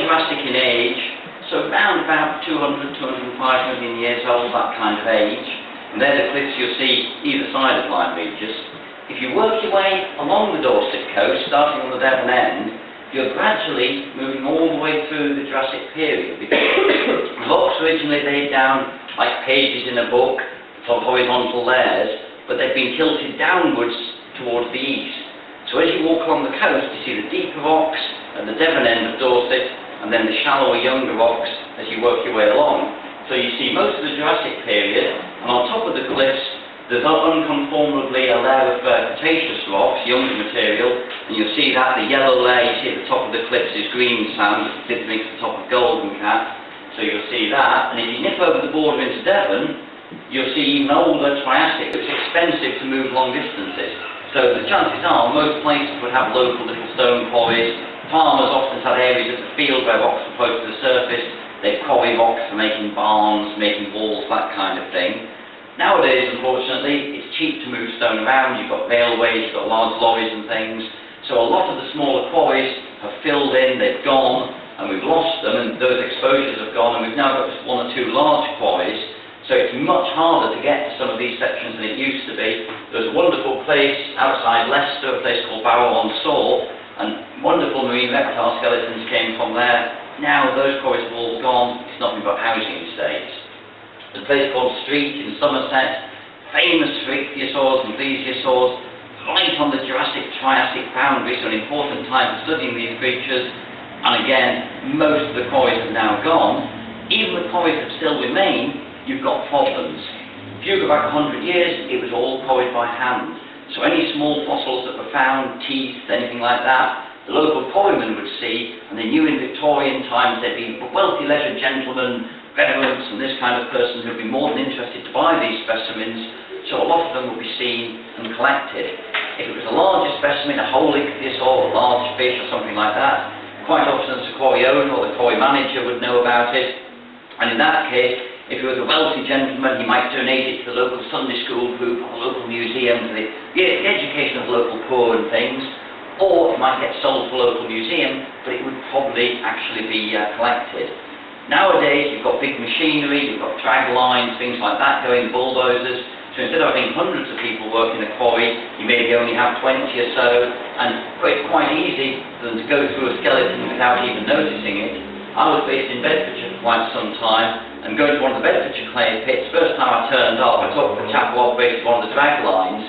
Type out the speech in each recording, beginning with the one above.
Jurassic in age, so around about 200, 205 million years old, that kind of age. And they're the cliffs you'll see either side of Lyme Regis. If you work your way along the Dorset coast, starting on the Devon end, you're gradually moving all the way through the Jurassic period. Because the rocks originally laid down like pages in a book, sort of horizontal layers, but they've been tilted downwards towards the east. So as you walk along the coast, you see the deeper rocks at the Devon end of Dorset, and then the shallower, younger rocks as you work your way along. So you see most of the Jurassic period, and on top of the cliffs, there's unconformably a layer of Cretaceous rocks, younger material, and you'll see that the yellow layer you see at the top of the cliffs is green sand, that makes the top of Golden Cap, so you'll see that. And if you nip over the border into Devon, you'll see even older Triassic. It's expensive to move long distances, so the chances are most places would have local little stone quarries. Farmers often had areas of the field where rocks were close to the surface. They'd quarry rocks for making barns, making walls, that kind of thing. Nowadays, unfortunately, it's cheap to move stone around. You've got railways, you've got large lorries and things. So a lot of the smaller quarries have filled in, they've gone, and we've lost them, and those exposures have gone, and we've now got just one or two large quarries. So it's much harder to get to some of these sections than it used to be. There's a wonderful place outside Leicester, a place called Barrow-on-Soar, and wonderful marine reptile skeletons came from there. Now those quarries have all gone. It's nothing but housing estates. There's a place called Street in Somerset, famous for ichthyosaurs and plesiosaurs, right on the Jurassic-Triassic boundary, so an important time for studying these creatures. And again, most of the quarries have now gone. Even the quarries that still remain, you've got problems. If you go back 100 years, it was all quarried by hand. So any small fossils that were found, teeth, anything like that, the local quarrymen would see, and they knew in Victorian times there'd be wealthy leisure gentlemen, veterans and this kind of person who'd be more than interested to buy these specimens, so a lot of them would be seen and collected. If it was a larger specimen, a whole ichthyosaur, a large fish or something like that, quite often the quarry owner or the quarry manager would know about it, and in that case, if he was a wealthy gentleman, he might donate it to the local Sunday school group or the local museum, to the education of the local poor and things, or it might get sold to a local museum, but it would probably actually be collected. Nowadays, you've got big machinery, you've got drag lines, things like that going, bulldozers, so instead of having hundreds of people working a quarry, you maybe only have 20 or so, and it's quite easy for them to go through a skeleton without even noticing it. I was based in Bedfordshire for quite some time, and going to one of the Bedfordshire clay pits, first time I turned up, I talked to the chap who operated one of the drag lines,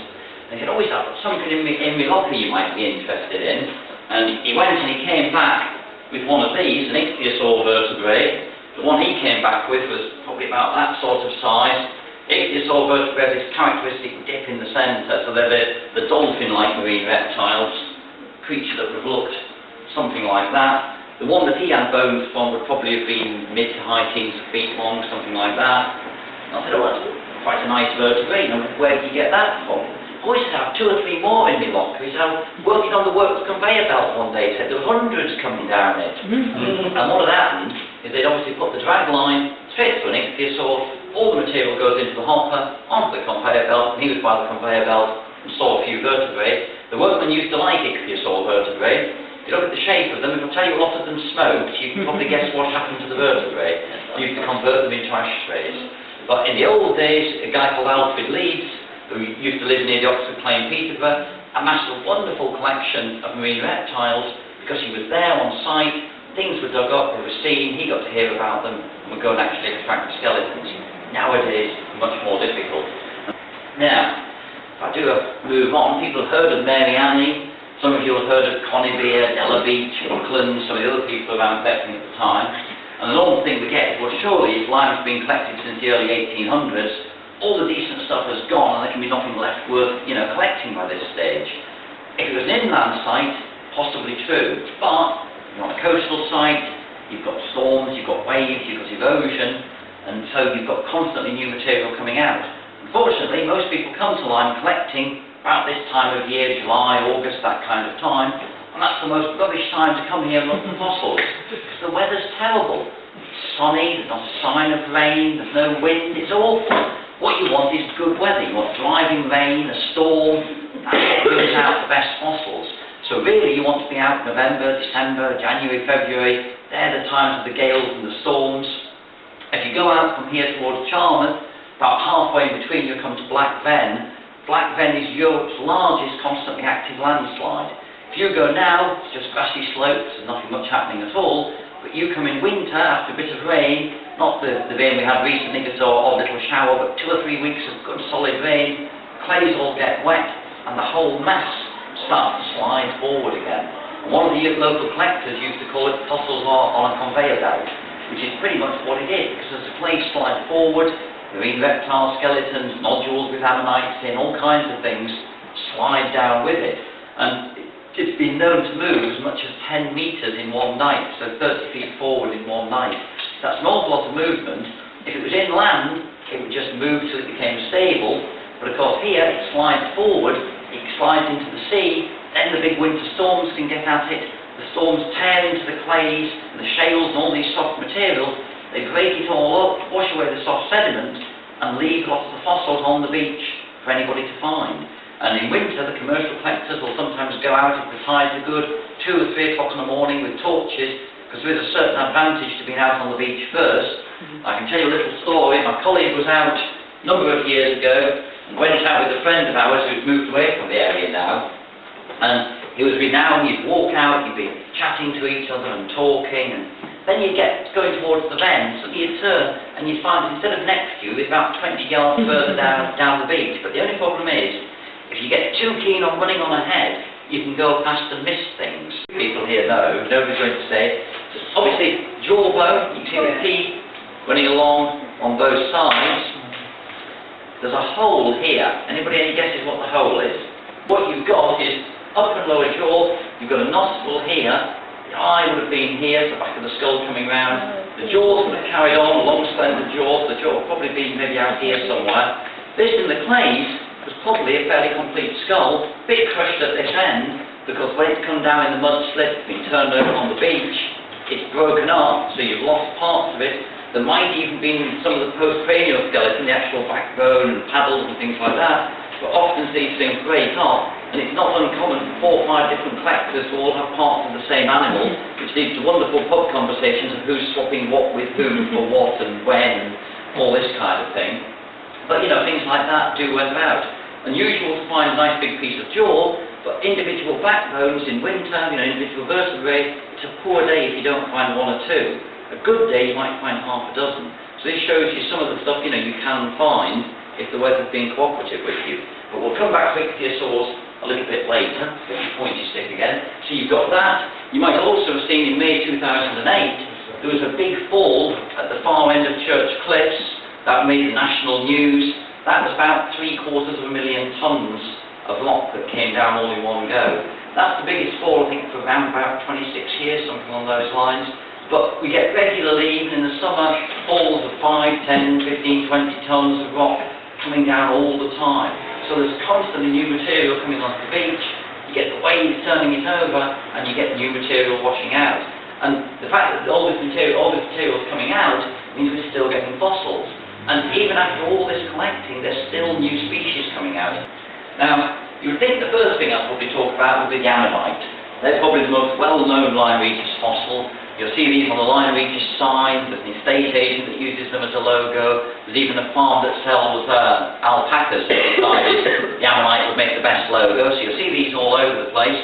and he said, "Oh, is that something in my locker you might be interested in?" And he went and he came back with one of these, an ichthyosaur vertebrae. The one he came back with was probably about that sort of size. Ichthyosaur vertebrae have this characteristic dip in the centre, so they're the dolphin-like marine reptiles, creature that would have looked something like that. The one that he had bones from would probably have been mid to high teens of feet long, something like that. And I said, "Oh, that's quite a nice vertebrae, you know, where did you get that from?" "Oh, he said, I have 2 or 3 more in my locker." He said, "I was working on the works conveyor belt one day." He said, "There were hundreds coming down it." And what had happened is they'd obviously put the drag line straight through an ichthyosaur, all the material goes into the hopper, onto the conveyor belt, and he was by the conveyor belt and saw a few vertebrae. The workmen used to like ichthyosaur vertebrae. If you look at the shape of them, it'll tell you a lot of them smoked. You can probably guess what happened to the vertebrae. They used to convert them into ashtrays. But in the old days, a guy called Alfred Leeds, who used to live near the Oxford Plain, Peterborough, amassed a wonderful collection of marine reptiles because he was there on site. Things were dug up, they were seen, he got to hear about them, and would go and actually extract the skeletons. Nowadays, much more difficult. Now, if I do move on, people have heard of Mary Annie. Some of you have heard of Conybeare, Della Beach, Buckland, some of the other people around Beckton at the time. And the normal thing we get is, well, surely if lime's been collected since the early 1800s, all the decent stuff has gone and there can be nothing left worth, collecting by this stage. If it was an inland site, possibly true. But you're on a coastal site, you've got storms, you've got waves, you've got erosion, and so you've got constantly new material coming out. Unfortunately, most people come to Lyme collecting about this time of year, July, August, that kind of time, and that's the most rubbish time to come here and look for fossils, because the weather's terrible. It's sunny, there's not a sign of rain, there's no wind, it's awful. What you want is good weather. You want driving rain, a storm, that's what brings out the best fossils. So really you want to be out November, December, January, February. They're the times of the gales and the storms. If you go out from here towards Charmouth, about halfway in between you come to Black Ven. Black Ven is Europe's largest constantly active landslide. If you go now, it's just grassy slopes and nothing much happening at all. But you come in winter after a bit of rain, not the rain we had recently, just a little shower, but 2 or 3 weeks of good solid rain, clays all get wet, and the whole mass starts to slide forward again. And one of the local collectors used to call it fossils on a conveyor belt, which is pretty much what it is, because as the clay slides forward, marine reptile skeletons, nodules with ammonites in, all kinds of things slide down with it. And it's been known to move as much as 10 metres in one night, so 30 feet forward in one night. That's an awful lot of movement. If it was inland, it would just move till it became stable, but of course here it slides forward, it slides into the sea, then the big winter storms can get at it, the storms tear into the clays and the shales and all these soft materials, they break it all up, wash away the soft sediment, and leave lots of fossils on the beach for anybody to find. And in winter, the commercial collectors will sometimes go out if the tides are good, 2 or 3 o'clock in the morning with torches, because there is a certain advantage to being out on the beach first. I can tell you a little story. My colleague was out a number of years ago and went out with a friend of ours who's moved away from the area now. And he was renowned. You'd walk out, you'd be chatting to each other and talking, and then you'd get going towards the bend, suddenly you'd turn and you'd find instead of next to you, it's about 20 yards further down the beach. But the only problem is, if you get too keen on running on ahead, you can go past and miss things. People here know, nobody's going to say. Obviously, jawbone, you can see the teeth running along on both sides. There's a hole here. Anybody any guesses what the hole is? What you've got is upper and lower jaw, you've got a nostril here, the eye would have been here, the back of the skull coming round, the jaws would have carried on, a long slender jaw, the jaw would probably be maybe out here somewhere. This in the clays was probably a fairly complete skull, a bit crushed at this end, because when it's come down in the mud slip, been turned over on the beach, it's broken up, so you've lost parts of it. There might even be some of the postcranial skeleton, the actual backbone and paddles and things like that, but often these things break off, and it's not uncommon for 4 or 5 different collectors who all have parts of the same animal, which leads to wonderful pub conversations of who's swapping what with whom for what and when, and all this kind of thing. But, you know, things like that do weather out. Unusual to find a nice big piece of jaw, but individual backbones in winter, you know, individual vertebrae, it's a poor day if you don't find 1 or 2. A good day you might find half a dozen. So this shows you some of the stuff, you know, you can find if the weather's being cooperative with you. But we'll come back to ichthyosaurs a little bit later. Get your pointy stick again. So you've got that. You might also have seen in May 2008, there was a big fall at the far end of Church Cliffs. That made the national news. That was about 750,000 tons of rock that came down all in one go. That's the biggest fall, I think, for around about 26 years, something along those lines. But we get regularly, even in the summer, falls of 5, 10, 15, 20 tons of rock coming down all the time. So there's constantly new material coming onto the beach. You get the waves turning it over, and you get new material washing out. And the fact that all this material is coming out means we're still getting fossils. And even after all this collecting, there's still new species coming out. Now, you would think the first thing I'll probably talk about would be the ammonite. They're probably the most well-known Lyme Regis fossil. You'll see these on the Lyme Regis sign. There's an estate agent that uses them as a logo. There's even a farm that sells alpacas that decided the ammonite would make the best logo. So you'll see these all over the place.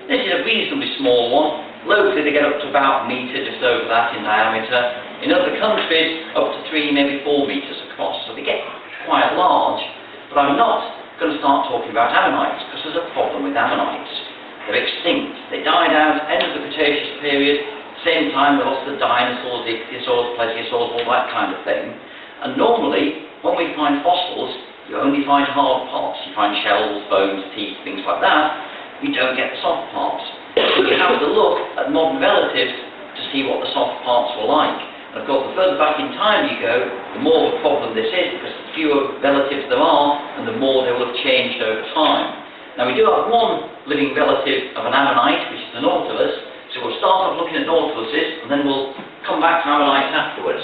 This is a reasonably small one. Locally they get up to about a metre, just over that in diameter. In other countries, up to 3, maybe 4 metres across, so they get quite large. But I'm not going to start talking about ammonites, because there's a problem with ammonites. They're extinct. They died out end of the Cretaceous period, same time we lost the dinosaurs, the ichthyosaurs, plesiosaurs, all that kind of thing. And normally, when we find fossils, you only find hard parts. You find shells, bones, teeth, things like that. You don't get the soft parts. So you have to look at modern relatives to see what the soft parts were like. And of course, the further back in time you go, the more of a problem this is, because the fewer relatives there are, and the more they will have changed over time. Now, we do have one living relative of an ammonite, which is the nautilus, so we'll start off looking at nautiluses, and then we'll come back to ammonites afterwards.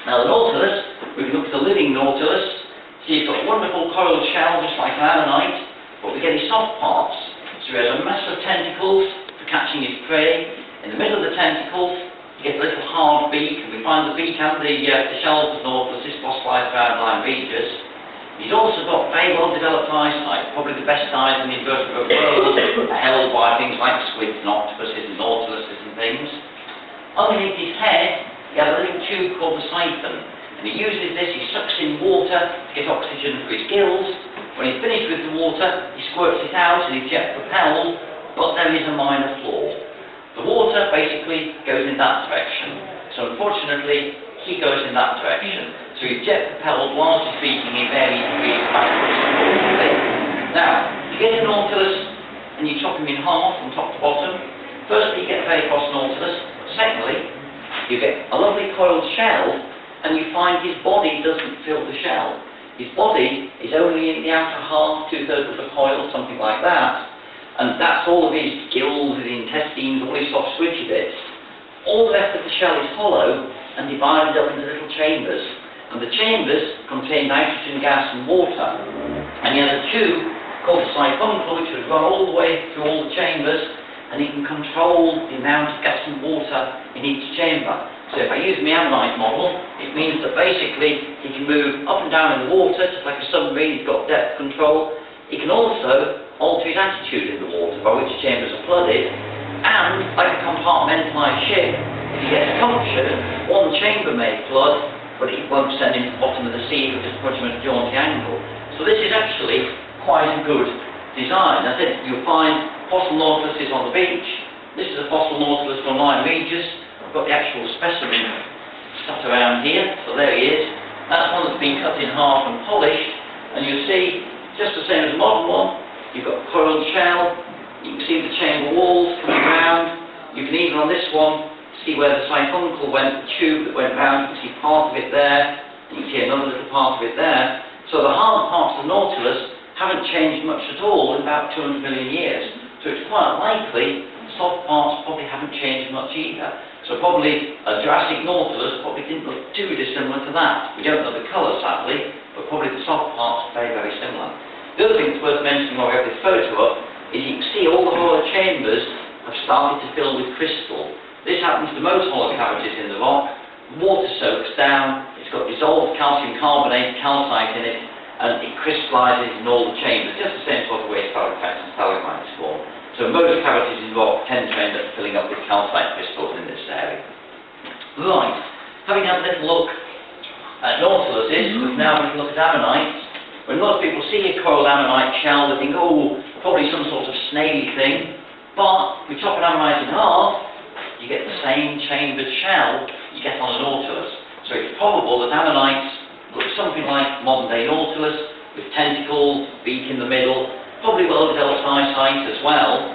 Now, the nautilus, we can look at the living nautilus, so you've got a wonderful coral shell, just like an ammonite, but we get these soft parts. So he has a mass of tentacles for catching his prey. In the middle of the tentacles, you get a little hard beak, and we find the beak and the shells of Nautilus is fossilized around Lyme Regis. He's also got very well developed eyesight, probably the best eyes in the invertebrate world, held by things like squids and octopuses and nautiluses and things. Underneath his head, he has a little tube called the siphon, and he uses this, he sucks in water to get oxygen for his gills. When he's finished with the water, he squirts it out and he's jet propelled, but there is a minor flaw. The water basically goes in that direction, so unfortunately he goes in that direction. So he's jet propelled whilst he's speaking in varying degrees backwards, unfortunately. Now, you get a Nautilus and you chop him in half from top to bottom. Firstly, you get a very cross Nautilus. Secondly, you get a lovely coiled shell, and you find his body doesn't fill the shell. His body is only in the outer half, 2/3 of the coil, something like that. And that's all of his gills, his intestines, all his soft squishy bits. All the rest of the shell is hollow and divided up into little chambers. And the chambers contain nitrogen gas and water. And he has a tube called a siphuncle, which would run all the way through all the chambers, and he can control the amount of gas and water in each chamber. So if I use my ammonite model, it means that basically he can move up and down in the water, just like a submarine. He's got depth control. He can also alter his attitude in the water, by which chambers are flooded, and like a compartmentalised ship, if he gets punctured, one chamber may flood, but it won't send him to the bottom of the sea, but just put him at a jaunty angle. So this is actually quite a good design. I said you'll find fossil nautiluses on the beach. This is a fossil nautilus from Lyme Regis. I've got the actual specimen stuck around here, so there he is. That's one that's been cut in half and polished, and you see, just the same as the modern one, you've got a coiled shell, you can see the chamber walls coming round, you can even on this one see where the siphuncle went, the tube that went round, you can see part of it there, and you can see another little part of it there. So the hard parts of the Nautilus haven't changed much at all in about 200 million years. So it's quite likely the soft parts probably haven't changed much either. So probably a Jurassic Nautilus probably didn't look too dissimilar to that. We don't know the colour sadly, but probably the soft parts are very, very similar. The other thing that's worth mentioning while we have this photo up is you can see all the hollow chambers have started to fill with crystal. This happens to most hollow cavities in the rock. Water soaks down, it's got dissolved calcium carbonate, calcite in it, and it crystallises in all the chambers, just the same sort of way stalactites and stalagmites form. So most cavities in rock tend to end up filling up with calcite crystals in this area. Right, having had a little look at Nautiluses, we've now had a look at ammonites. When most people see a coiled ammonite shell, they think, oh, probably some sort of snaily thing, but we chop an ammonite in half, you get the same chambered shell you get on a Nautilus. So it's probable that ammonites look something like modern-day Nautilus, with tentacles, beak in the middle, probably well-developed eyesight as well.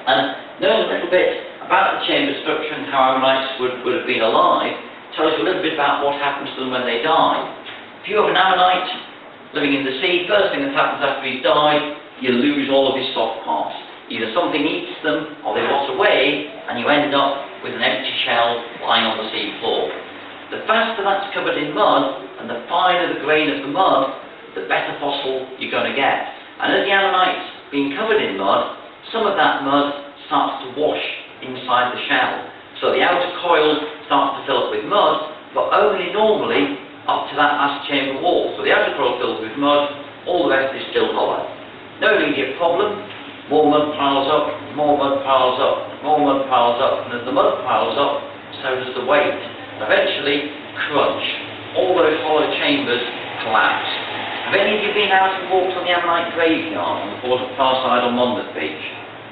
And knowing a little bit about the chamber structure and how ammonites would have been alive, tells you a little bit about what happens to them when they die. If you have an ammonite living in the sea, first thing that happens after he's died, you lose all of his soft parts. Either something eats them, or they rot away, and you end up with an empty shell lying on the sea floor. The faster that's covered in mud, and the finer the grain of the mud, the better fossil you're going to get. And as the ammonite's being covered in mud, some of that mud starts to wash inside the shell. So the outer coil starts to fill up with mud, but only normally up to that last chamber wall. So the outer coil fills with mud, all the rest is still hollow. No immediate problem. More mud piles up, more mud piles up, more mud piles up, and as the mud piles up, so does the weight. Eventually, crunch. All those hollow chambers collapse. Have any of you been out and walked on the Ammonite graveyard on the far side on Monmouth Beach?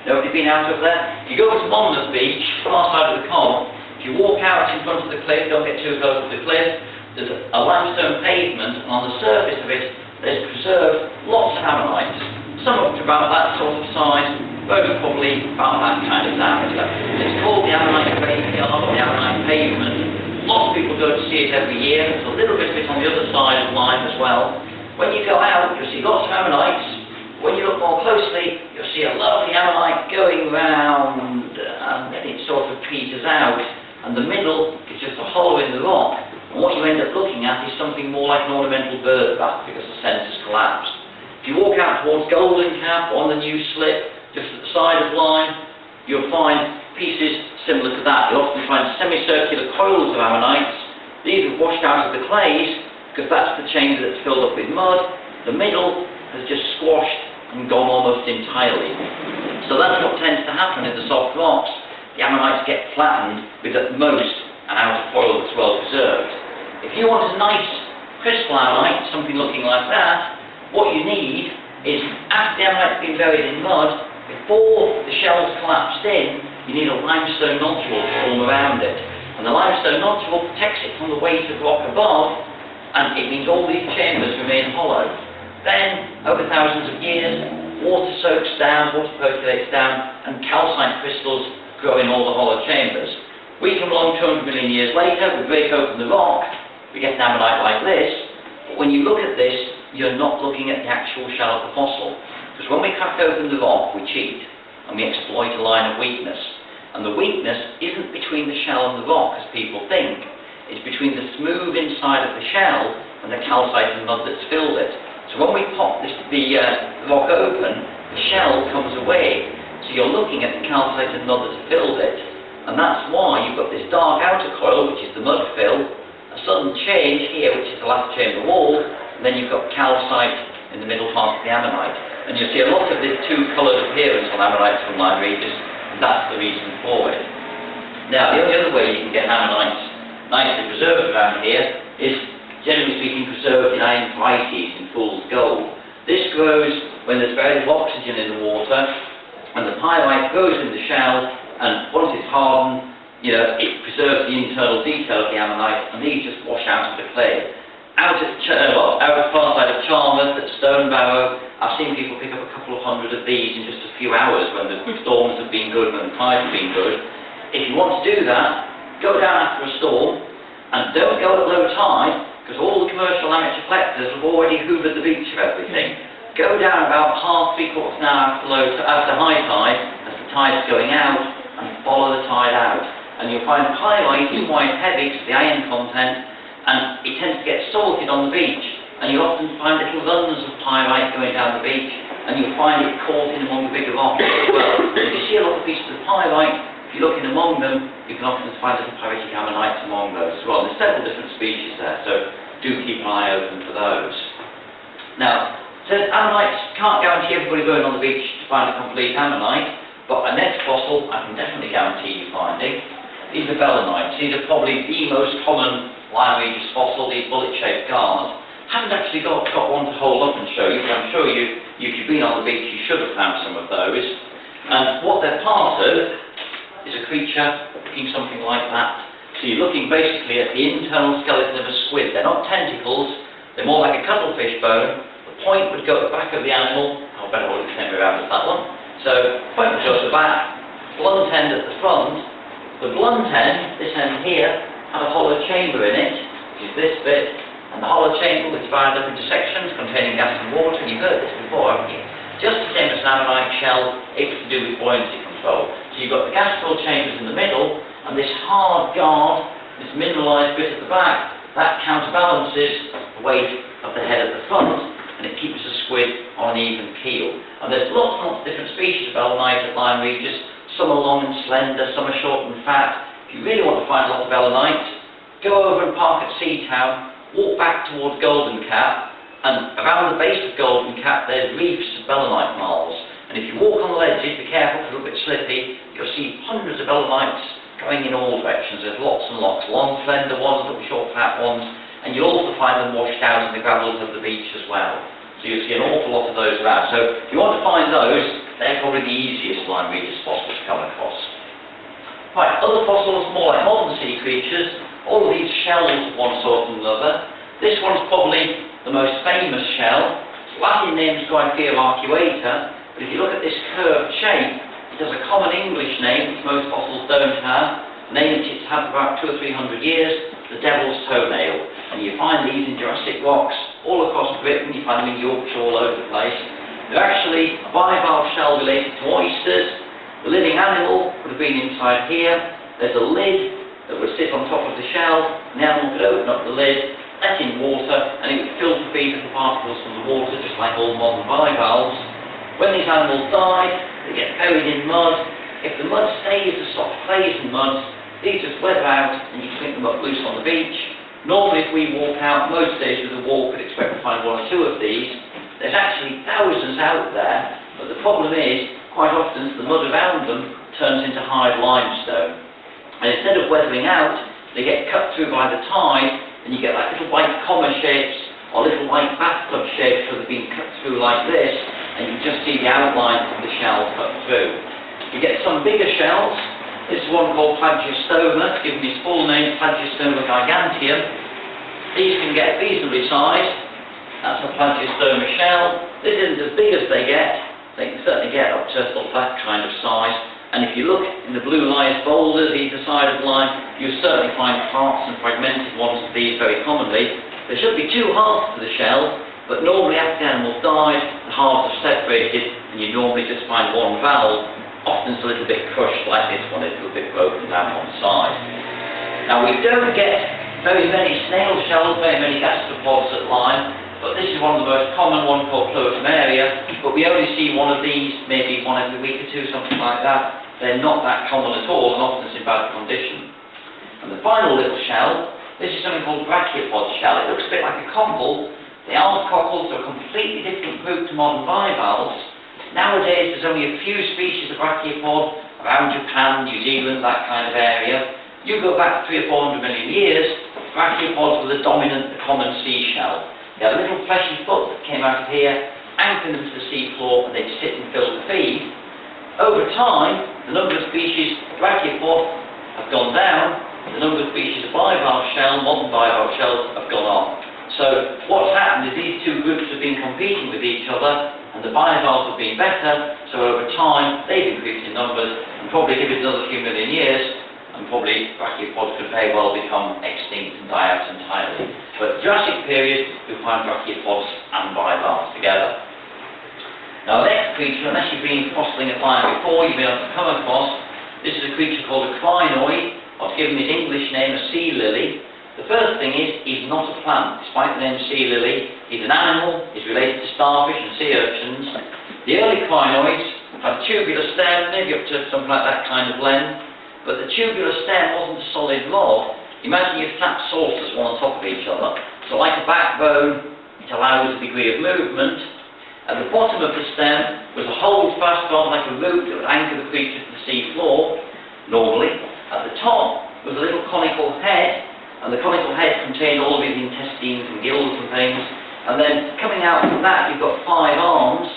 Nobody been out up there? If you go to Monmouth Beach, far side of the common, if you walk out in front of the cliff, don't get too close to the cliff, there's a limestone pavement, and on the surface of it, there's preserved lots of ammonites. Some up to about that sort of size, most probably about that kind of diameter. It's called the Ammonite graveyard or the Ammonite pavement. Lots of people go to see it every year. There's a little bit of it on the other side of Lyme as well. When you go out, you'll see lots of ammonites. When you look more closely, you'll see a lovely ammonite going round, and then it sort of peters out. And the middle is just a hollow in the rock. And what you end up looking at is something more like an ornamental bird bath because the centre's collapsed. If you walk out towards Golden Cap on the new slip, just at the side of Lyme, you'll find pieces similar to that. You'll often find semicircular coils of ammonites. These have washed out of the clays, because that's the chamber that's filled up with mud. The middle has just squashed and gone almost entirely. So that's what tends to happen in the soft rocks. The ammonites get flattened with at most an outer foil that's well preserved. If you want a nice crystal ammonite, something looking like that, what you need is, after the ammonite's been buried in mud, before the shell's collapsed in, you need a limestone nodule to form around it. And the limestone nodule protects it from the weight of rock above, and it means all these chambers remain hollow. Then, over thousands of years, water soaks down, water percolates down, and calcite crystals grow in all the hollow chambers. We come along 200 million years later, we break open the rock, we get an ammonite like this, but when you look at this, you're not looking at the actual shell of the fossil. Because when we crack open the rock, we cheat, and we exploit a line of weakness. And the weakness isn't between the shell and the rock, as people think. It's between the smooth inside of the shell and the calcite and mud that's filled it. So when we pop the rock open, the shell comes away. So you're looking at the calcite and mud that's filled it. And that's why you've got this dark outer coil, which is the mud fill, a sudden change here, which is the last chamber wall, and then you've got calcite in the middle part of the ammonite. And you'll see a lot of this two-coloured appearance on ammonites from Lyme Regis, and that's the reason for it. Now, the only other way you can get ammonites nicely preserved around here is, generally speaking, preserved in iron phytes in fool's gold. This grows when there's very little oxygen in the water, and the pyrite goes in the shell, and once it's hardened, it preserves the internal detail of the ammonite, and these just wash out of the clay. Out at far side of Chalmers, at Stone Barrow, I've seen people pick up a couple of hundred of these in just a few hours when the storms have been good, when the tides have been good. If you want to do that, go down after a storm, and don't go at low tide, because all the commercial amateur collectors have already hoovered the beach of everything. Go down about half, 3/4 an hour after high tide, as the tide's going out, and follow the tide out. And you'll find pyrite is quite heavy to the iron content, and it tends to get salted on the beach. And you'll often find little runs of pyrite going down the beach, and you'll find it caught in among the bigger rocks as well. If you see a lot of pieces of pyrite, if you look in among them, you can often find little pyritic ammonites among those as well. There's several different species there, so do keep an eye open for those. Now, so ammonites can't guarantee everybody going on the beach to find a complete ammonite, but a next fossil I can definitely guarantee you finding. These are belemnites. These are probably the most common Lyme Regis fossil, these bullet-shaped guards. Haven't actually got one to hold up and show you, but I'm sure if you've been on the beach, you should have found some of those. And what they're part of is a creature looking something like that. So you're looking basically at the internal skeleton of a squid. They're not tentacles, they're more like a cuttlefish bone. The point would go at the back of the animal. I'll better hold it the same way around as that one. So the point would go at the back, blunt end at the front. The blunt end, this end here, had a hollow chamber in it, which is this bit, and the hollow chamber was divided up into sections containing gas and water, and you've heard this before, haven't you? Just the same as an ammonite shell, it's to do with buoyancy control. So you've got the gas-filled chambers in the middle, and this hard guard, this mineralised bit at the back, that counterbalances the weight of the head at the front, and it keeps the squid on an even keel. And there's lots and lots of different species of belemnite at Lyme Regis. Some are long and slender, some are short and fat. If you really want to find a lot of belemnite, go over and park at Seatown, walk back towards Golden Cap, and around the base of Golden Cap there's reefs of belemnite marls. And if you walk on the ledges, be careful, it's a little bit slippy, you'll see hundreds of belemnites going in all directions. There's lots and lots, long slender ones, little short fat ones, and you'll also find them washed out in the gravels of the beach as well. So you'll see an awful lot of those around. So if you want to find those, they're probably the easiest Lyme Regis fossils to come across. Right, other fossils, more like modern sea creatures, all of these shells of one sort and another. This one's probably the most famous shell. Its Latin name is arcuata, but if you look at this curved shape, it has a common English name, which most fossils don't have, a name which it's had for about 200 or 300 years, the devil's toenail. And you find these in Jurassic rocks all across Britain, you find them in Yorkshire all over the place. They're actually a bivalve shell related to oysters. The living animal would have been inside here. There's a lid that would sit on top of the shell, and the animal could open up the lid, let in water, and it would filter feed little particles from the water, just like all modern bivalves. When these animals died, they get buried in mud. If the mud stays, the soft clays and mud, these just weather out and you can pick them up loose on the beach. Normally if we walk out, most days with a walk, we'd expect to find one or two of these. There's actually thousands out there, but the problem is, quite often the mud around them turns into hard limestone. And instead of weathering out, they get cut through by the tide, and you get like little white comma shapes, or little white bathtub shapes where they've been cut through like this, and you can just see the outline of the shell cut through. You get some bigger shells. This is one called Plagiostoma, given his full name, Plagiostoma giganteum. These can get reasonably sized. That's a Plagiostoma shell. This isn't as big as they get. They can certainly get up to sort of that kind of size. And if you look in the blue lice boulders either side of the line, you'll certainly find parts and fragmented ones of these very commonly. There should be two halves to the shell, but normally after the animal's died, the halves are separated, and you normally just find one valve. Often it's a little bit crushed like this one, it's a little bit broken down on the side. Now we don't get very many snail shells, very many gastropods at Lyme, but this is one of the most common, one called Pleurotomeria, but we only see one of these, maybe one every week or two, something like that. They're not that common at all, and often it's in bad condition. And the final little shell, this is something called brachiopod shell. It looks a bit like a cockle. They aren't cockles, they're a completely different group to modern bivalves. Nowadays, there's only a few species of brachiopod around Japan, New Zealand, that kind of area. You go back 300 or 400 million years, brachiopods were the dominant, the common seashell. They had a little fleshy foot that came out of here, anchored them to the seafloor, and they'd sit and fill the feed. Over time, the number of species of brachiopod have gone down, the number of species of bivalve shell, modern bivalve shells, have gone up. So what's happened is these two groups have been competing with each other, and the bivalves have been better, so over time they've increased in numbers, and probably give it another few million years, and probably brachiopods could very well become extinct and die out entirely. But Jurassic period, you'll find brachiopods and bivalves together. Now the next creature, unless you've been fossiling at Lyme before, you've been able to come across, this is a creature called a crinoid. I've given his English name a sea lily. The first thing is, he's not a plant, despite the name sea lily. He's an animal, he's related to starfish and sea urchins. The early crinoids had a tubular stem, maybe up to something like that kind of length, but the tubular stem wasn't a solid rod. Imagine you flat saucers one on top of each other. So like a backbone, it allows a degree of movement. At the bottom of the stem was a hold-fast rod like a root that would anchor the creature to the sea floor, normally. At the top was a little conical head, and the conical head contained all of his intestines and gills and things. And then coming out from that, you've got 5 arms.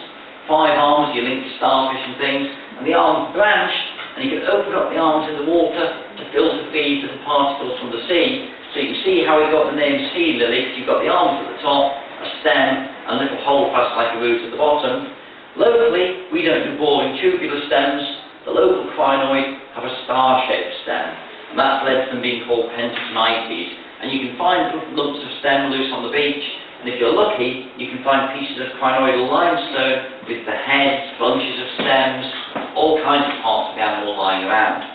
5 arms, you link to starfish and things, and the arms branched, and you can open up the arms in the water to filter feed to the particles from the sea. So you can see how he got the name sea lily, because you've got the arms at the top, a stem, and a little holdfast like a root at the bottom. Locally, we don't do boring tubular stems. The local crinoid have a star-shaped stem, and that's led to them being called pentatonites. And you can find little lumps of stem loose on the beach, and if you're lucky, you can find pieces of crinoidal limestone with the heads, bunches of stems, all kinds of parts of the animal lying around.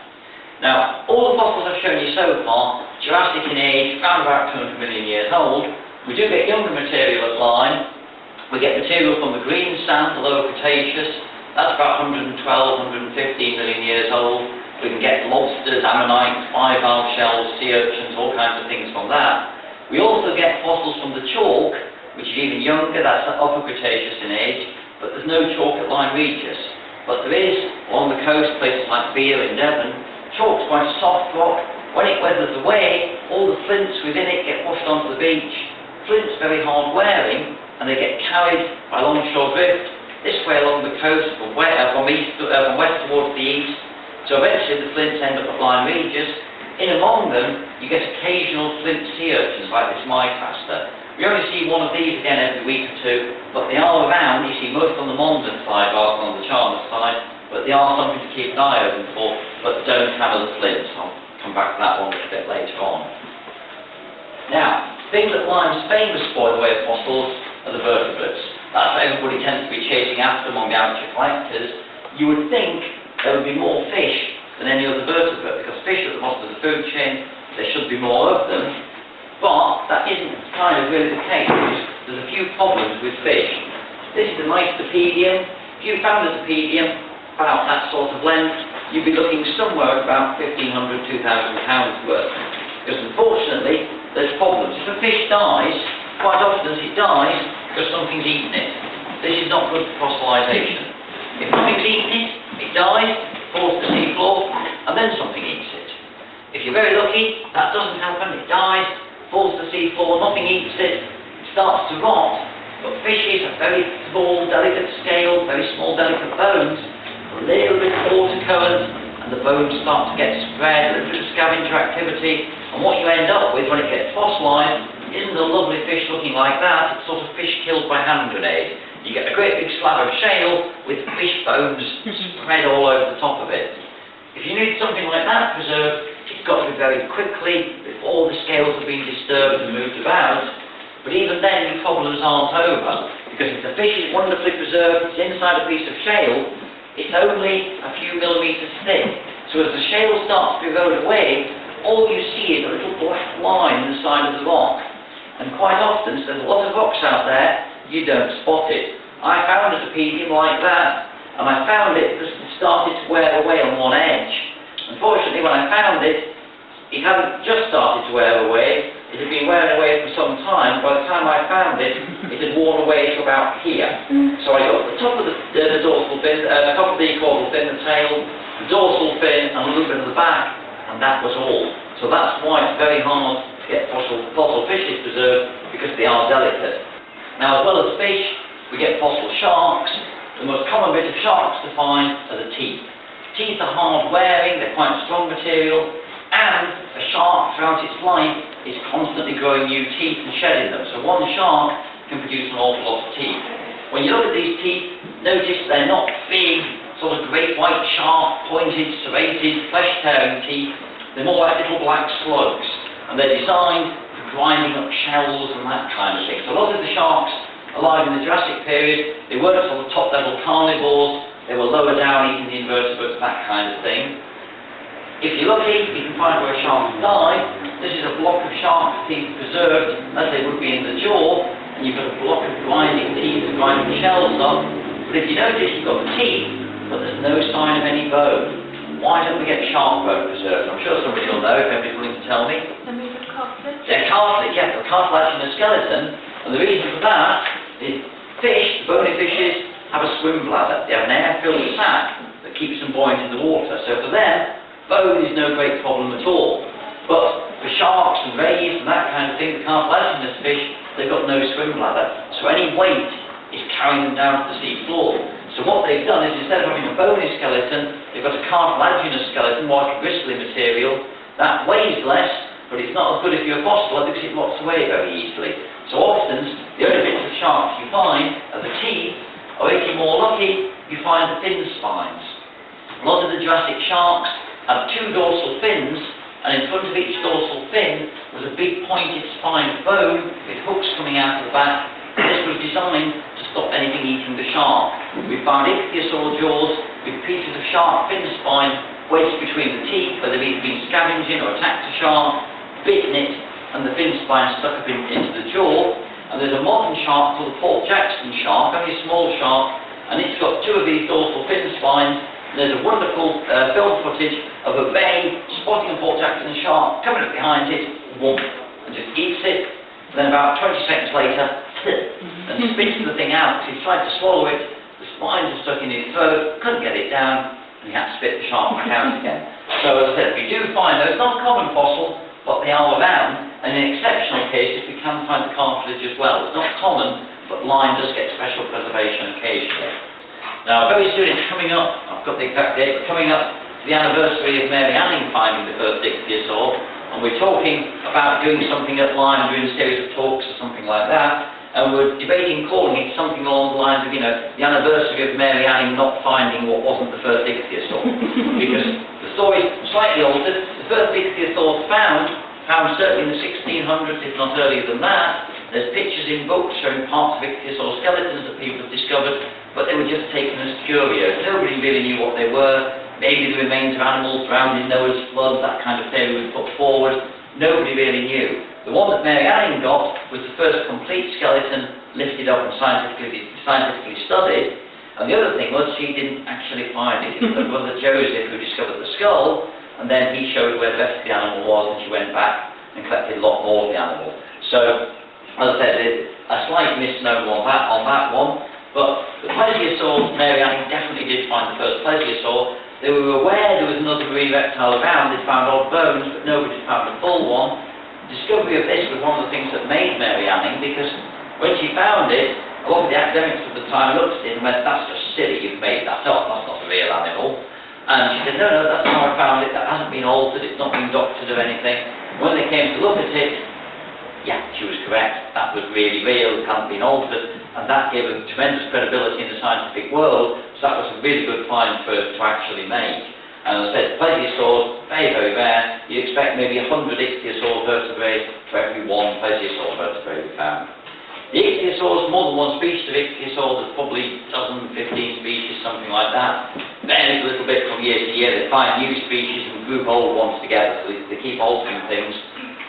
Now, all the fossils I've shown you so far, Jurassic in age, around about 200 million years old. We do get younger material at Lyme. We get material from the green sand, the lower Cretaceous. That's about 112, 115 million years old. We can get lobsters, ammonites, bivalve shells, sea urchins, all kinds of things from that. We also get fossils from the chalk, which is even younger, that's the upper Cretaceous in age, but there's no chalk at Lyme Regis. But there is, along the coast, places like Beer in Devon. Chalk's quite a soft rock. When it weathers away, all the flints within it get washed onto the beach. Flint's very hard wearing, and they get carried by longshore drift this way along the coast from west towards the east. So eventually the flints end up at Lyme Regis. In among them, you get occasional flint sea urchins like this mycaster. We only see one of these again every week or two, but they are around. You see most on the Mondon side rather than on the Chalmers side, but they are something to keep an eye open for, but don't hammer the flints. I'll come back to that one a bit later on. Now, things that Lyme's famous for in the way of fossils are the vertebrates. That's what everybody tends to be chasing after among the amateur collectors. You would think there would be more fish than any other vertebrate, because fish are at the bottom of the food chain, there should be more of them, but that isn't kind of really the case. There's a few problems with fish. This is a Mystopedium. If you found a Pedium, about that sort of length, you'd be looking somewhere at about £1,500, £2,000 worth. Because unfortunately, there's problems. If a fish dies, quite often it dies because something's eaten it. This is not good for fossilisation. If nothing's eaten it, it dies, falls to the seafloor, and then something eats it. If you're very lucky, that doesn't happen, it dies, falls to the seafloor, nothing eats it, it starts to rot. But fishes have very small, delicate scale, very small, delicate bones, a little bit of water current, and the bones start to get spread, a little bit of scavenger activity, and what you end up with when it gets fossilised isn't a lovely fish looking like that, it's sort of fish killed by hand grenade. You get a great big slab of shale with fish bones spread all over the top of it. If you need something like that preserved, it's got to be very quickly, before the scales have been disturbed and moved about. But even then, your problems aren't over, because if the fish is wonderfully preserved, it's inside a piece of shale, it's only a few millimetres thick. So as the shale starts to erode away, all you see is a little black line in the side of the rock. And quite often, so there's a lot of rocks out there, you don't spot it. I found a tapedium like that, and I found it because it started to wear away on one edge. Unfortunately, when I found it, it hadn't just started to wear away, it had been wearing away for some time. By the time I found it, it had worn away to about here. So I got the top of the dorsal fin, the top of the caudal fin, the tail, the dorsal fin, and a little bit of the back, and that was all. So that's why it's very hard to get fossil fishes preserved, because they are delicate. Now, as well as fish, we get fossil sharks. The most common bit of sharks to find are the teeth. Teeth are hard wearing, they're quite strong material, and a shark throughout its life is constantly growing new teeth and shedding them. So one shark can produce an awful lot of teeth. When you look at these teeth, notice they're not big, sort of great white sharp, pointed, serrated, flesh-tearing teeth. They're more like little black slugs, and they're designed for grinding up shells and that kind of thing. So a lot of the sharks alive in the Jurassic period, they weren't sort of top-level carnivores, they were lower down eating the invertebrates, that kind of thing. If you're lucky, you can find where a shark died. This is a block of shark teeth preserved as they would be in the jaw, and you've got a block of grinding teeth and grinding shells up. But if you notice, you've got the teeth, but there's no sign of any bone. Why don't we get shark bone preserved? I'm sure somebody will know if anybody's willing to tell me. They're cartilage, yeah, they're cartilage in the skeleton, and the reason for that is fish, the bony fishes, have a swim bladder. They have an air-filled sac that keeps them buoyant in the water. So for them, bone is no great problem at all. But for sharks and rays and that kind of thing, the cartilaginous fish, they've got no swim bladder. So any weight is carrying them down to the sea floor. So what they've done is, instead of having a bony skeleton, they've got a cartilaginous skeleton, more like a bristly material. That weighs less, but it's not as good if you're a fossil because it rots away very easily. So often, the only bits of sharks you find are the teeth, or if you're more lucky, you find the fin spines. A lot of the Jurassic sharks have two dorsal fins, and in front of each dorsal fin was a big pointed spined bone with hooks coming out of the back. This was designed to stop anything eating the shark. We found ichthyosaur jaws with pieces of shark fin spine wedged between the teeth, where they've either been scavenging or attacked a shark, bitten it, and the fin spine stuck up into the jaw. And there's a modern shark called the Port Jackson shark, only a small shark, and it's got two of these dorsal fin spines. And there's a wonderful film footage of a ray spotting a Port Jackson shark, coming up behind it, whoomp, and just eats it. And then about 20 seconds later, and spits the thing out. He tried to swallow it, the spines are stuck in his throat, couldn't get it down, and he had to spit the shark back out again. So as I said, we do find those, not a common fossil, but they are around, and in exceptional cases we can find the cartilage as well. It's not common, but Lyme does get special preservation occasionally. Now, very soon it's coming up, I've got the exact date, but coming up to the anniversary of Mary Anning finding the first ichthyosaur, and we're talking about doing something at Lyme, doing a series of talks or something like that, and we're debating calling it something along the lines of, you know, the anniversary of Mary Anning not finding what wasn't the first ichthyosaur. Because the story's slightly altered. The first ichthyosaurs found certainly in the 1600s, if not earlier than that. There's pictures in books showing parts of ichthyosaur skeletons that people have discovered, but they were just taken as curios. Nobody really knew what they were. Maybe the remains of animals drowned in Noah's flood, that kind of theory was put forward. Nobody really knew. The one that Mary Anning got was the first complete skeleton lifted up and scientifically studied, And the other thing was she didn't actually find it. It was her brother Joseph who discovered the skull, and then he showed where the rest of the animal was, and she went back and collected a lot more of the animal. So, as I said, a slight misnomer on that one, but the plesiosaurs, Mary Anning definitely did find the first plesiosaur. They were aware there was another marine reptile around. They found odd bones, but nobody found a full one. The discovery of this was one of the things that made Mary Anning, because when she found it, a lot of the academics at the time looked at it and went, "That's just silly, you've made that up, that's not a real animal." And she said, "No, no, that's how I found it, that hasn't been altered, it's not been doctored or anything." When they came to look at it, yeah, she was correct, that was really real, it hadn't been altered, and that gave her tremendous credibility in the scientific world, so that was a really good find for her to actually make. And as I said, plesiosaurs, very, very rare. You expect maybe 100 ichthyosaur vertebrae for every one plesiosaur vertebrae we found. The ichthyosaurs, more than one species of ichthyosaur, there's probably a dozen, 15 species, something like that. Varies a little bit from year to year. They find new species and group old ones together, so they keep altering things.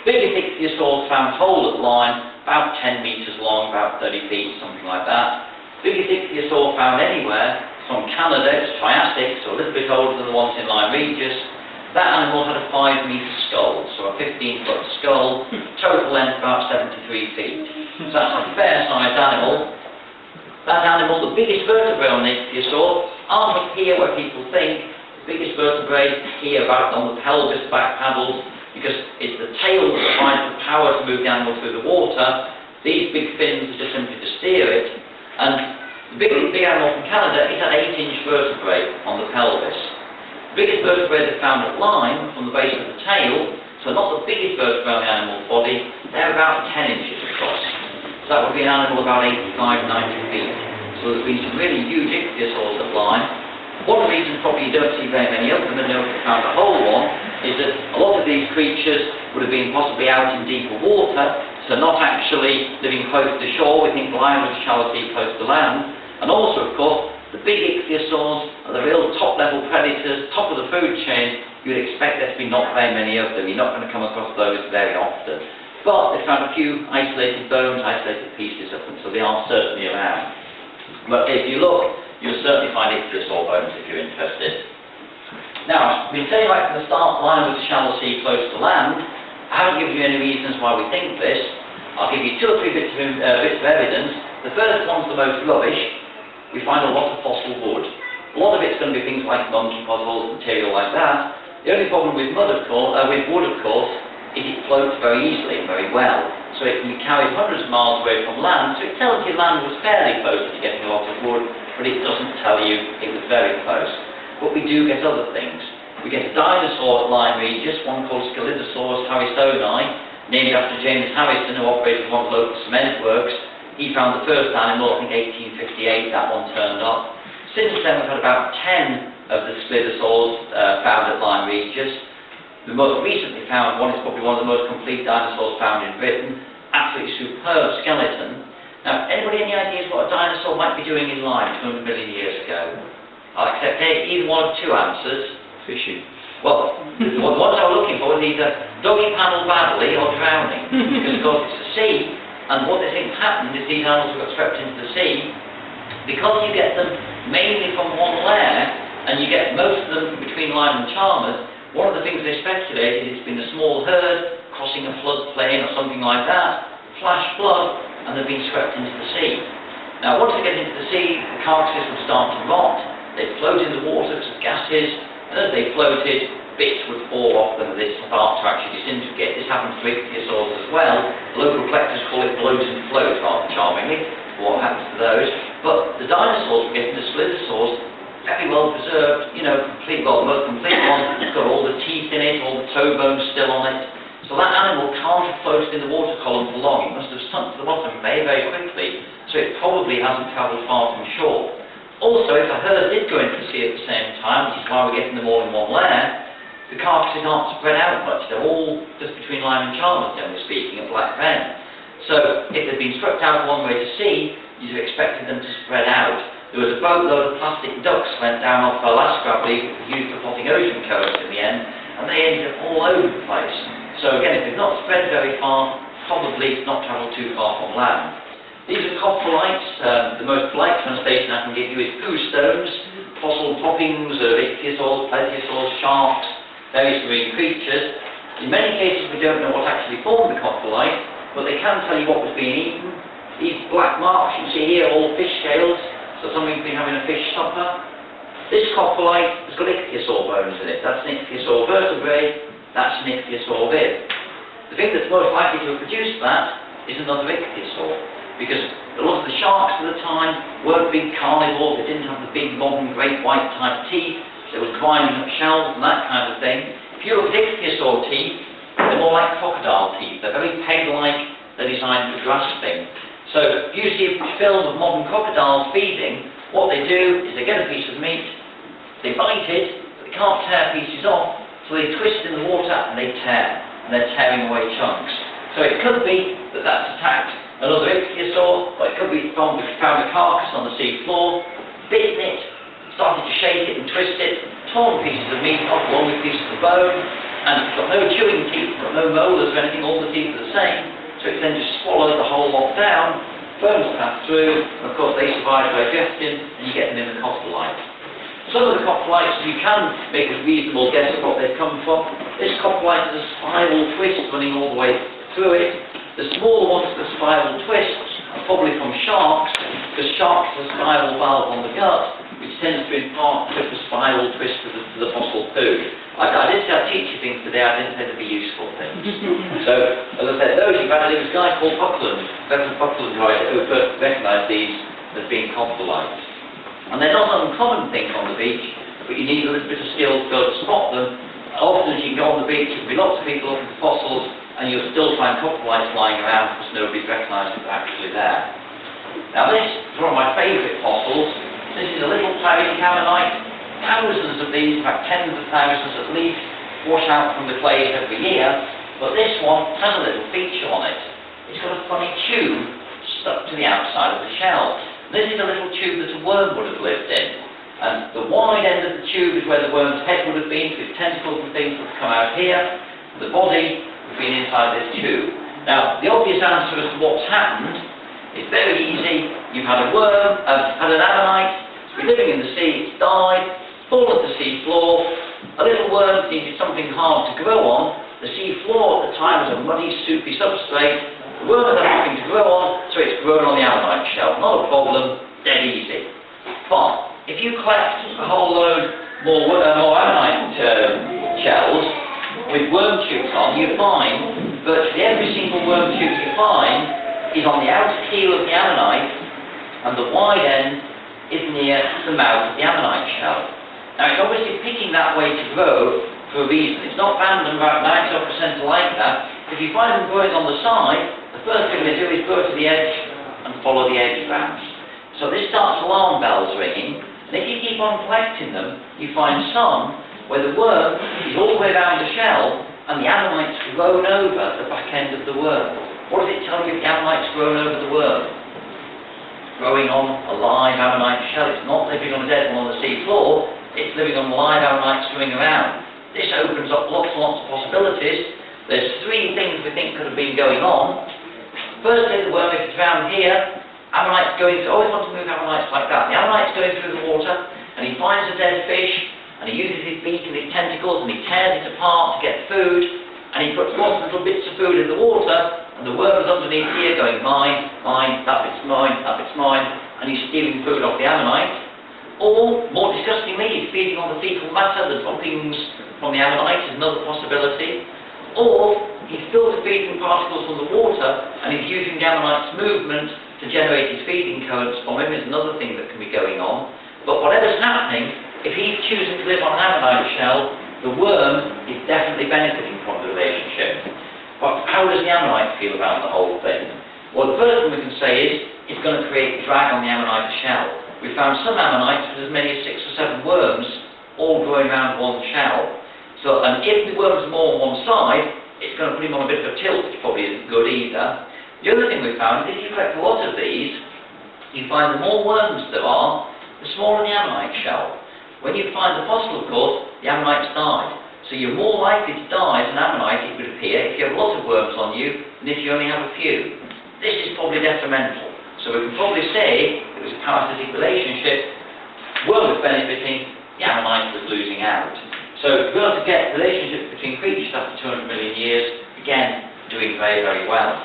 Biggest ichthyosaurs found whole at Lyme, about 10 metres long, about 30 feet, something like that. Biggest ichthyosaur found anywhere, from Canada, it's Triassic, so a little bit older than the ones in Lyme Regis. That animal had a 5-metre skull, so a 15-foot skull, total length about 73 feet. So that's a fair-sized animal. That animal, the biggest vertebrae on the ichthyosaur, aren't up here where people think. The biggest vertebrae here, about on the pelvis, back paddles, because it's the tail that provides the power to move the animal through the water. These big fins are just simply to steer it. And the big animal from Canada is an 8-inch vertebrae on the pelvis. The biggest vertebrae they found at Lyme, from the base of the tail, so not the biggest vertebrae on the animal's body, they're about 10 inches across. So that would be an animal about 85, 90 feet. So there's been some really huge ichthyosaurs at Lyme. One of the reasons probably you don't see very many of them, and nobody found a whole one, is that a lot of these creatures would have been possibly out in deeper water, so not actually living close to shore. We think Lyme was shallow sea close to land. And also, of course, the big ichthyosaurs are the real top-level predators, top of the food chain. You'd expect there to be not very many of them. You're not going to come across those very often. But they found a few isolated bones, isolated pieces of them, so they are certainly around. But if you look, you'll certainly find ichthyosaur bones if you're interested. Now, I've been saying right from the start, Lyme was a shallow sea close to land. I haven't given you any reasons why we think this. I'll give you 2 or 3 bits of evidence. The first one's the most rubbish. We find a lot of fossil wood. A lot of it's going to be things like monkey puzzles, material like that. The only problem with wood, of course, is it floats very easily and very well. So it can be carried hundreds of miles away from land, so it tells you land was fairly close to getting a lot of wood, but it doesn't tell you it was very close. But we do get other things. We get a dinosaur at Lyme Regis, one called Scelidosaurus harrisoni, named after James Harrison, who operated one of the local cement works. He found the first animal, I think 1858, that one turned up. Since then we've had about 10 of the Scelidosaurs found at Lyme Regis. The most recently found one is probably one of the most complete dinosaurs found in Britain. Absolutely superb skeleton. Now, anybody any ideas what a dinosaur might be doing in Lyme 200 million years ago? I'll accept either one of 2 answers. Fishing. Well, the ones I was looking for is either doggy paddle badly or drowning. Because of course it's the sea. And what they think happened is these animals got swept into the sea. Because you get them mainly from one lair, and you get most of them between Lyme and Chalmers, one of the things they speculated is it's been a small herd crossing a floodplain or something like that, flash flood, and they've been swept into the sea. Now once they get into the sea, the carcasses will start to rot. They float in the water because of gases, and as they floated, bits would fall off them and they'd start to actually disintegrate. This happens to ichthyosaurs as well. The local collectors call it bloat and float, rather charmingly, what happens to those. But the dinosaurs, we're getting the Scelidosaurs, very well preserved, complete, well, the most complete one, it's got all the teeth in it, all the toe bones still on it. So that animal can't have floated in the water column for long. It must have sunk to the bottom very, very quickly, so it probably hasn't travelled far from shore. Also, if a herd did go into the sea at the same time, which is why we're getting them all in one lair, the carcasses aren't spread out much. They're all just between Lyme and Chalmers, generally speaking, and Black Fen. So if they'd been swept out one way to sea, you'd have expected them to spread out. There was a boatload of plastic ducks went down off Alaska, I believe, used for plotting ocean coasts in the end, and they ended up all over the place. So again, if they've not spread very far, probably not travelled too far from land. These are coprolites. The most polite translation I can give you is poo stones, fossil droppings of ichthyosaurs, plesiosaurs, sharks, various marine creatures. In many cases we don't know what actually formed the coprolite, but they can tell you what was being eaten. These black marks you see here are all fish scales, so somebody's been having a fish supper. This coprolite has got ichthyosaur bones in it. That's an ichthyosaur vertebrae, that's an ichthyosaur rib. The thing that's most likely to have produced that is another ichthyosaur. Because a lot of the sharks at the time weren't big carnivores, they didn't have the big modern great white type teeth, they were grinding up shells and that kind of thing. If you look at ichthyosaur teeth, they're more like crocodile teeth, they're very peg-like, they're designed for grasping. So if you see a film of modern crocodiles feeding, what they do is they get a piece of meat, they bite it, but they can't tear pieces off, so they twist in the water and they tear, and they're tearing away chunks. So it could be that that's attacked another ichthyosaur, or it could be found a carcass on the sea floor, bitten it, started to shake it and twist it, torn pieces of meat off along with pieces of bone, and it's got no chewing teeth, got no molars or anything, all the teeth are the same, so it then just swallows the whole lot down, bones pass through, and of course they survive digestion, and you get them in the coprolite. Some of the coprolites you can make a reasonable guess of what they've come from. This coprolite has a spiral twist running all the way through it. The smaller ones with the spiral twists are probably from sharks, because sharks have a spiral valve on the gut, which tends to impart the spiral twist to the fossil food. I didn't say I'd teach you things today, I didn't say they'd be useful things. So, as I said, those you've had, there was a guy called Buckland, Professor Buckland, who first recognised these as being coprolites. And they're not an uncommon thing on the beach, but you need a little bit of skill to go to spot them. Often as you go on the beach, there'll be lots of people looking for fossils, and you'll still find coprolites lying around because nobody's recognised they're actually there. Now this is one of my favourite fossils. This is a little tiny ammonite. Thousands of these, in fact tens of thousands at least, wash out from the clays every year, but this one has a little feature on it. It's got a funny tube stuck to the outside of the shell. This is a little tube that a worm would have lived in. And the wide end of the tube is where the worm's head would have been, with tentacles and things that come out here. The body would have been inside this tube. Now, the obvious answer as to what's happened is very easy. You've had a worm, had an ammonite, it's been living in the sea, it's died, fallen to the sea floor. A little worm needed something hard to grow on. The sea floor at the time was a muddy, soupy substrate. The worm had nothing to grow on, so it's grown on the ammonite shell. Not a problem, dead easy. But if you collect a whole load more ammonite shells with worm tubes on, you find virtually every single worm tube you find is on the outer keel of the ammonite, and the wide end is near the mouth of the ammonite shell. Now it's obviously picking that way to grow for a reason. It's not random, about 90% are like that. If you find them growing on the side, the first thing they do is go to the edge and follow the edge round. So this starts alarm bells ringing, and if you keep on collecting them, you find some where the worm is all the way around the shell, and the ammonite's grown over the back end of the worm. What does it tell you if the ammonite's grown over the worm? Growing on a live ammonite shell. It's not living on a dead one on the sea floor, it's living on live ammonites swimming around. This opens up lots and lots of possibilities. There's three things we think could have been going on. Firstly, the worm, if it's around here, ammonites going through, always want to move ammonites like that. The ammonite's going through the water, and he finds a dead fish, and he uses his beak and his tentacles, and he tears it apart to get food, and he puts lots of little bits of food in the water, and the worm is underneath here going, mine, mine, that bit's mine, and he's stealing food off the ammonite. Or, more disgustingly, he's feeding on the fecal matter, the droppings from the ammonite is another possibility. Or, he's filtered feeding particles from the water, and he's using the ammonite's movement to generate his feeding currents from him, is another thing that can be going on. But whatever's happening, if he's choosing to live on an ammonite shell, the worm is definitely benefiting from the relationship. But how does the ammonite feel about the whole thing? Well, the first thing we can say is, it's going to create drag on the ammonite shell. We found some ammonites with as many as 6 or 7 worms, all growing around one shell. So, and if the worm's more on one side, it's going to put him on a bit of a tilt, which probably isn't good either. The other thing we found is if you collect a lot of these, you find the more worms there are, the smaller the ammonite shell. When you find the fossil, of course, the ammonite's died. So you're more likely to die as an ammonite, it would appear, if you have a lot of worms on you, than if you only have a few. This is probably detrimental. So we can probably say it was a parasitic relationship. World was benefiting, the Ammonites was losing out. So we're able to get relationships between creatures after 200 million years, again, doing very, very well.